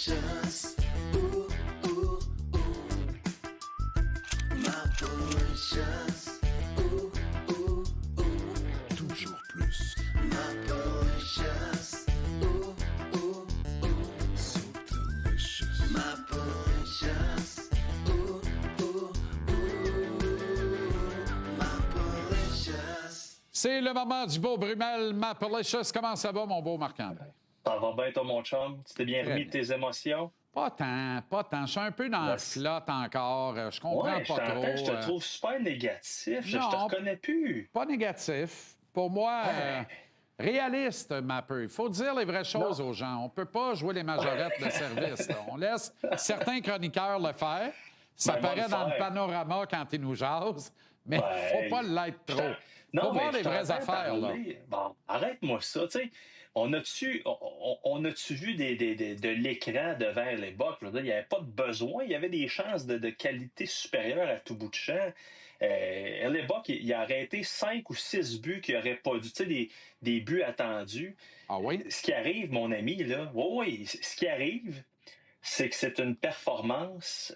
Mauritius. Ooh, ooh, ooh. Ma Mauritius. Ooh, ooh, ooh. Toujours plus. Ma Mauritius. Ooh, ooh, ooh. So delicious. Ma Mauritius. Ooh, ooh, ooh. Ma Mauritius. C'est le moment du beau Brumel Mapalicious. Comment ça va, mon beau Marc-André? Ça va bien, toi, mon chum? Tu t'es bien Très remis de tes émotions? Pas tant, pas tant. Je suis un peu dans le slot encore. Je comprends Ouais, je pas t'entends, trop. je te trouve super négatif. Je te non. reconnais plus. Pas négatif. Pour moi, Ouais. réaliste, Mapper. Il faut dire les vraies choses Non. aux gens. On peut pas jouer les majorettes de service. Là. On laisse certains chroniqueurs le faire. Ça Ben, moi, paraît le dans le faire. panorama quand ils nous jasent, mais Ben, faut pas l'être trop. Non, Faut mais voir je les vraies t'entends affaires. Là. parler. Bon, arrête-moi ça. Tu sais, on a-tu vu de l'écran devant les Bucks? Je veux dire, il n'y avait pas de besoin. Il y avait des chances de qualité supérieure à tout bout de champ. Les Bucks, il a arrêté 5 ou 6 buts qu'il n'aurait pas dû. Tu sais, des buts attendus. Ah oui? Ce qui arrive, mon ami, là, oui, ce qui arrive, c'est que c'est une performance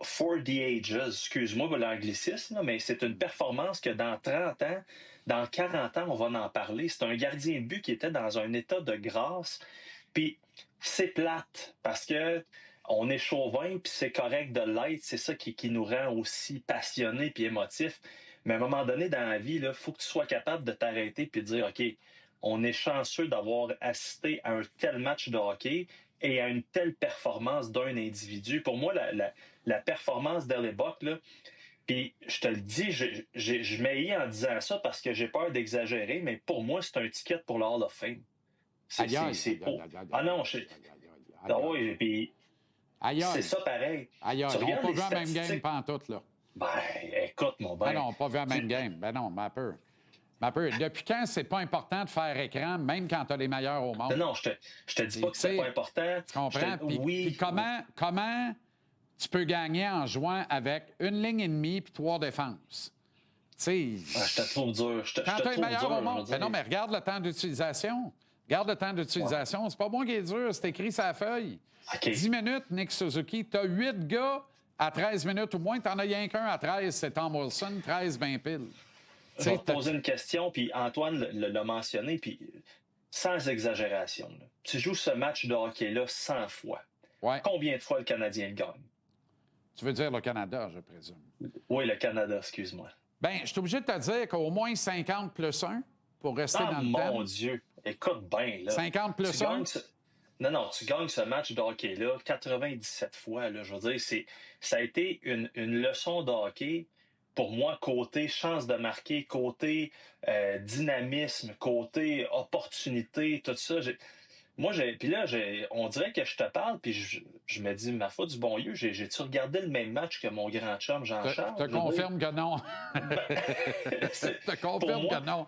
for the ages, excuse-moi pour l'anglicisme, là, mais c'est une performance que dans 30 ans, dans 40 ans, on va en parler. C'est un gardien de but qui était dans un état de grâce. Puis c'est plate parce que on est chauvin, puis c'est correct de l'être. C'est ça qui nous rend aussi passionnés puis émotifs. Mais à un moment donné dans la vie, il faut que tu sois capable de t'arrêter puis de dire, OK, on est chanceux d'avoir assisté à un tel match de hockey et à une telle performance d'un individu. Pour moi, la performance d'Elie Buck, là, puis je te le dis, je m'haïs en disant ça parce que j'ai peur d'exagérer, mais pour moi, c'est un ticket pour le Hall of Fame. Aïe, aïe, C'est aïe, pour... aïe, aïe, Ah non, aïe, aïe, aïe, Ah aïe, oui, puis aïe, aïe. c'est ça pareil. Aïe, aïe. Tu On n'a regardes pas les vu la même game statistiques. pantoute, là. Ben, écoute, mon Ben ben. non, pas vu la même game. Ben non, Mapper. Mapper, depuis quand c'est pas important de faire écran, même quand t'as les meilleurs au monde? Non, je te dis pas que c'est pas important. Tu comprends? Puis, Oui. puis comment tu peux gagner en jouant avec une ligne et demie puis 3 défenses? Tu sais... Ah, je te trouve dur. Quand tu es le meilleur au monde. je veux Ben non, dire. mais regarde le temps d'utilisation. Regarde le temps d'utilisation. C'est pas moi qui est dur, c'est écrit sur la feuille. OK. 10 minutes, Nick Suzuki. Tu as 8 gars à 13 minutes ou moins. Tu n'en as rien qu'un à 13, c'est Tom Wilson. 13, ben pile. Je vais te poser une question, puis Antoine l'a mentionné, puis sans exagération. Là. Tu joues ce match de hockey-là 100 fois. Ouais. Combien de fois le Canadien le gagne? Tu veux dire le Canada, je présume. Oui, le Canada, excuse-moi. Ben, je suis obligé de te dire qu'au moins 50 plus 1 pour rester Ah, dans le mon thème. Dieu! Écoute bien, là. 50 plus Tu 1? gagnes Non, tu gagnes ce match de hockey-là 97 fois. Là, je veux dire, ça a été une leçon de hockey pour moi, côté chance de marquer, côté dynamisme, côté opportunité, tout ça. Puis là, on dirait que je te parle, puis je me dis, ma foi du bon Dieu, j'ai-tu regardé le même match que mon grand chum Jean-Charles? Je te confirme que non. Je te confirme que non.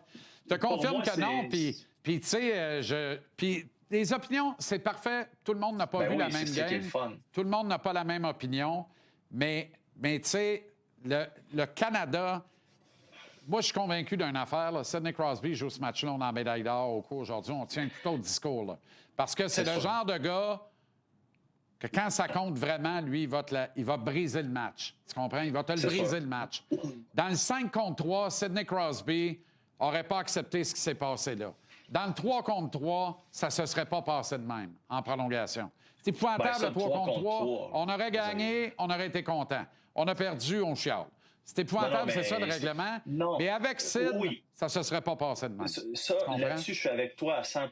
Je te confirme que non, puis tu sais, puis les opinions, c'est parfait. Tout le monde n'a pas Ben vu oui, la même c'est ça qui est game. le fun. Tout le monde n'a pas la même opinion. Mais tu sais, le Canada... Moi, je suis convaincu d'une affaire. Là. Sidney Crosby joue ce match-là, on a en médaille d'or au cours aujourd'hui. On tient tout autre discours. Là. Parce que c'est le sûr. genre de gars que quand ça compte vraiment, lui, il va briser le match. Tu comprends? Il va te le C'est briser sûr. le match. Dans le 5 contre 3, Sidney Crosby n'aurait pas accepté ce qui s'est passé là. Dans le 3 contre 3, ça ne se serait pas passé de même en prolongation. C'est épouvantable, ça, le 3 contre 3. 3. On aurait gagné, on aurait été content. On a perdu, on chiale. C'est épouvantable, Non, mais c'est ça le règlement. non. Mais avec Sid, Oui. ça ne se serait pas passé de même. Ça, Tu comprends? là-dessus, je suis avec toi à 100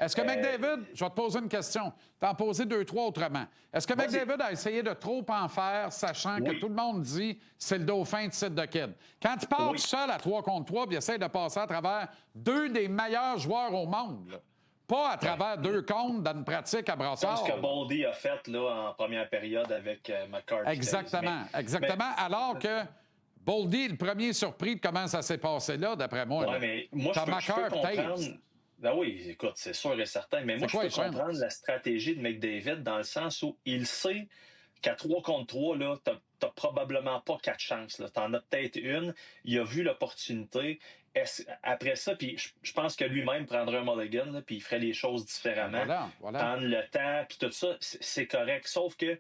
Est-ce que McDavid, je vais te poser une question, t'en poser 2-3 autrement. Est-ce que Vas-y. McDavid a essayé de trop en faire, sachant que Oui. tout le monde dit c'est le dauphin de Sid de Kid? Quand il part Oui. tout seul à 3 contre 3 puis il essaie de passer à travers 2 des meilleurs joueurs au monde, là. Pas à travers 2 comptes dans une pratique à Comme brassard. ce que Boldy a fait là, en première période avec McCarthy. Exactement, exactement. Alors que Boldy, le premier surpris de comment ça s'est passé là, d'après moi. Ouais, là. mais moi, T'as je peux Macar, comprendre. peut-être. Ben oui, écoute, c'est sûr et certain. Mais moi, C'est quoi, je peux les chances? comprendre la stratégie de McDavid dans le sens où il sait qu'à 3 contre 3, là, t'as probablement pas 4 chances. Là. T'en as peut-être une. Il a vu l'opportunité après ça, puis je pense que lui-même prendrait un mulligan, là, puis il ferait les choses différemment. Voilà. Prendre le temps, puis tout ça, c'est correct. Sauf que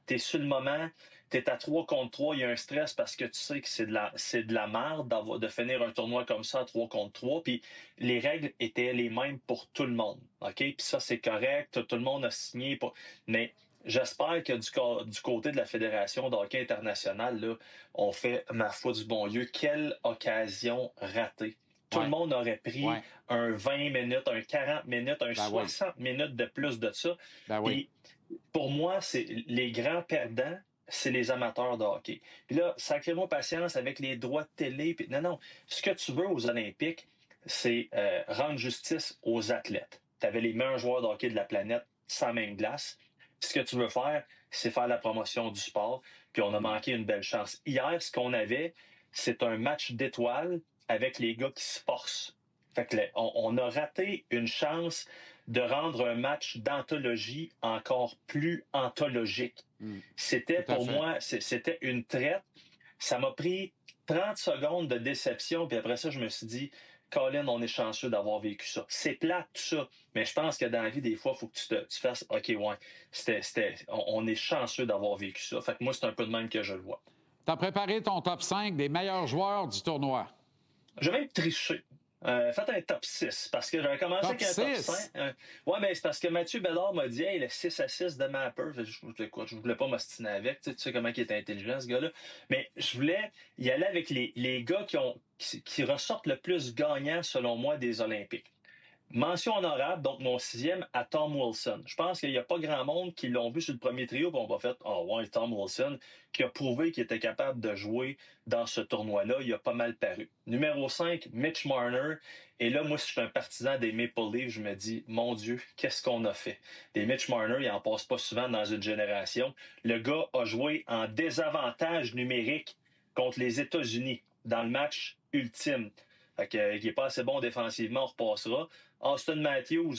tu es sur le moment, tu es à 3 contre 3, il y a un stress parce que tu sais que c'est de la merde de finir un tournoi comme ça à 3 contre 3. Puis les règles étaient les mêmes pour tout le monde. OK? Puis ça, c'est correct. Tout le monde a signé. Mais j'espère que du côté de la Fédération de hockey international, là, on fait, ma foi du bon Dieu, quelle occasion ratée. Tout Ouais. le monde aurait pris Ouais. un 20 minutes, un 40 minutes, un Ben 60 minutes de plus de ça. Ben oui. Puis, pour moi, c'est les grands perdants, c'est les amateurs de hockey. Puis là, sacrez-moi patience avec les droits de télé. Puis, non. Ce que tu veux aux Olympiques, c'est rendre justice aux athlètes. Tu avais les meilleurs joueurs de hockey de la planète sans même glace. Ce que tu veux faire, c'est faire la promotion du sport. Puis on a manqué une belle chance. Hier, ce qu'on avait, c'est un match d'étoiles avec les gars qui se forcent. Fait que on a raté une chance de rendre un match d'anthologie encore plus anthologique. C'était Tout à pour fait. moi, c'était une traite. Ça m'a pris 30 secondes de déception, puis après ça, je me suis dit, Colin, on est chanceux d'avoir vécu ça. C'est plate, tout ça, mais je pense que dans la vie, des fois, il faut que tu fasses, OK, ouais, on est chanceux d'avoir vécu ça. Fait que moi, c'est un peu de même que je le vois. Tu as préparé ton top 5 des meilleurs joueurs du tournoi. Je vais être triché. Faites un top 6, parce que j'avais commencé Top avec un top 6? 5. Ouais, mais c'est parce que Mathieu Bédard m'a dit, hey, le 6 à 6 de Mapper, je voulais pas m'ostiner avec, tu sais comment il est intelligent, ce gars-là. Mais je voulais y aller avec les gars qui ressortent le plus gagnants, selon moi, des Olympiques. Mention honorable, donc mon 6e à Tom Wilson. Je pense qu'il n'y a pas grand monde qui l'ont vu sur le premier trio et on va faire oh ouais, Tom Wilson, qui a prouvé qu'il était capable de jouer dans ce tournoi-là. Il a pas mal paru. Numéro 5, Mitch Marner. Et là, moi, si je suis un partisan des Maple Leafs, je me dis, mon Dieu, qu'est-ce qu'on a fait? Des Mitch Marner, il n'en passe pas souvent dans une génération. Le gars a joué en désavantage numérique contre les États-Unis dans le match ultime. Fait que, il n'est pas assez bon défensivement, on repassera. Austin Matthews,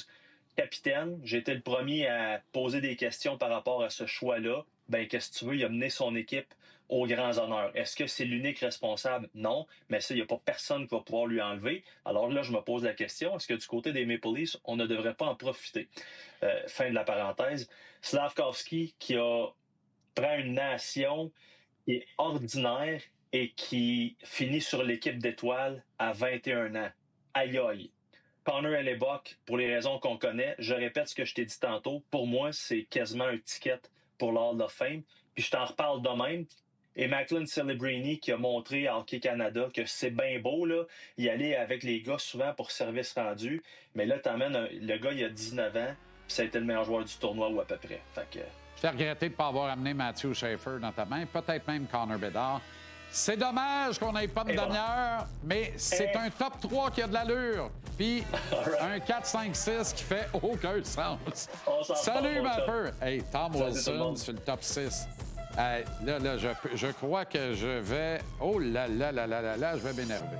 capitaine, j'ai été le premier à poser des questions par rapport à ce choix-là. Ben, qu'est-ce que tu veux? Il a mené son équipe aux grands honneurs. Est-ce que c'est l'unique responsable? Non, mais ça, il n'y a pas personne qui va pouvoir lui enlever. Alors là, je me pose la question, est-ce que du côté des Maple Leafs, on ne devrait pas en profiter? Fin de la parenthèse. Slavkovski, prend une nation qui est ordinaire et qui finit sur l'équipe d'étoiles à 21 ans. Aïe aïe. Connor Hellebuck, pour les raisons qu'on connaît, je répète ce que je t'ai dit tantôt, pour moi, c'est quasiment un ticket pour l'Hall of Fame. Puis je t'en reparle de même. Et Macklin Celebrini qui a montré à Hockey Canada que c'est bien beau, là, y aller avec les gars souvent pour service rendu. Mais là, le gars, il a 19 ans, puis ça a été le meilleur joueur du tournoi ou à peu près. Fait que... Je t'ai regretté de ne pas avoir amené Matthew Schaefer dans ta main, peut-être même Connor Bedard. C'est dommage qu'on n'ait pas de demi-heure, mais c'est un top 3 qui a de l'allure. Puis un 4-5-6 qui fait aucun sens. Salut, Mapper! Hey, Tom Wilson sur le top 6. Là, je crois que je vais... Oh là là là là là là, je vais m'énerver.